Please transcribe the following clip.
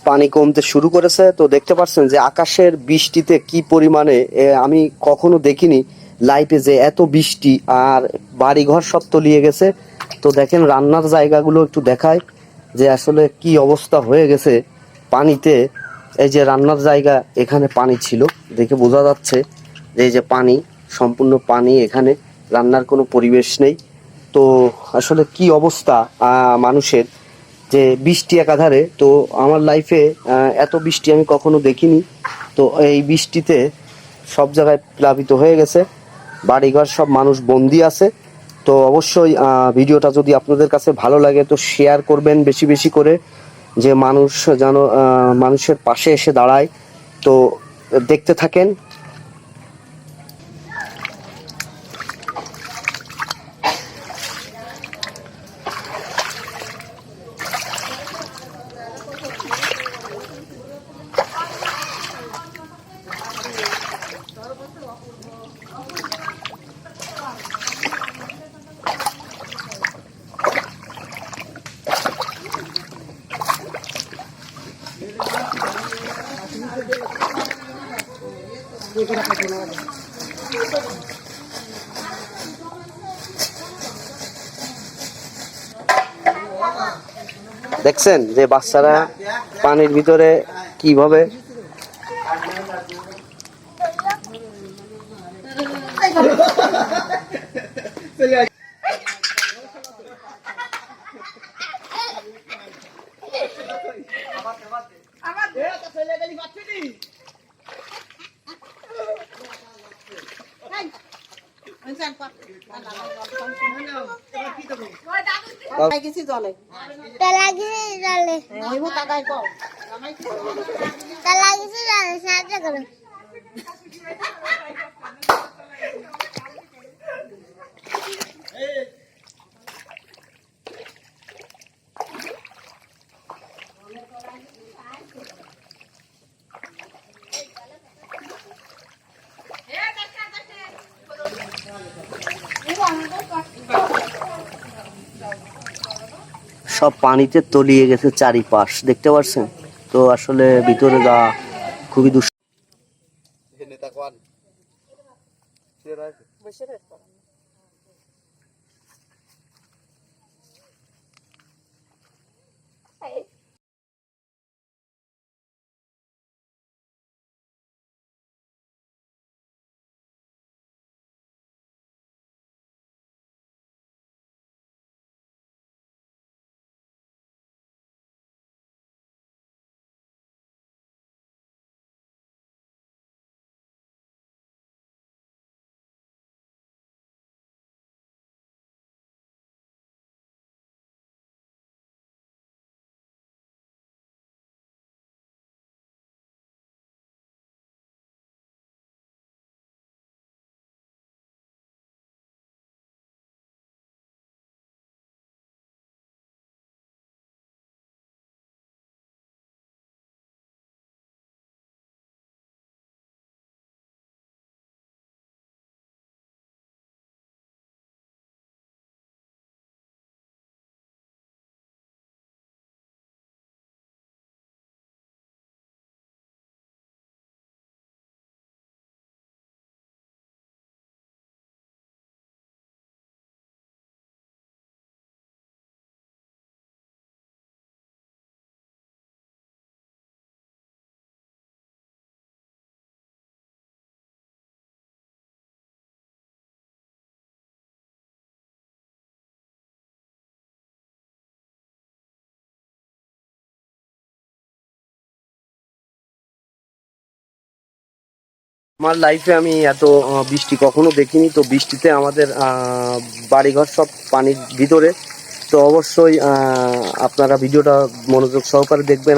পানি কমতে শুরু করেছে। তো দেখতে পাচ্ছেন যে আকাশের বৃষ্টিতে কি পরিমাণে, আমি কখনো দেখিনি লাইফে যে এত বৃষ্টি, আর বাড়িঘর সব তলিয়ে গেছে। তো দেখেন রান্নার জায়গাগুলো একটু দেখায় যে আসলে কি অবস্থা হয়ে গেছে পানিতে। এই যে রান্নার জায়গা, এখানে পানি ছিল, দেখে বোঝা যাচ্ছে যে এই যে পানি, সম্পূর্ণ পানি, এখানে রান্নার কোনো পরিবেশ নেই। তো আসলে কি অবস্থা মানুষের, যে বৃষ্টি একাধারে। তো আমার লাইফে এত বৃষ্টি আমি কখনো দেখিনি। তো এই বৃষ্টিতে সব জায়গায় প্লাবিত হয়ে গেছে, বাড়িঘর সব মানুষ বন্দি আছে। তো অবশ্যই ভিডিওটা যদি আপনাদের কাছে ভালো লাগে তো শেয়ার করবেন বেশি বেশি করে, যে মানুষ যেন মানুষের পাশে এসে দাঁড়ায়। তো দেখতে থাকেন। দেখছেন যে বাচ্চারা পানির ভিতরে কিভাবে সব পানিতে তলিয়ে গেছে চারিপাশ, দেখতে পাচ্ছেন। তো আসলে ভিতরে যাওয়া খুবই দুষ্কর। আমার লাইফে আমি এত বৃষ্টি কখনো দেখিনি। তো বৃষ্টিতে আমাদের বাড়িঘর সব পানির ভিতরে। তো অবশ্যই আপনারা ভিডিওটা মনোযোগ সহকারে দেখবেন।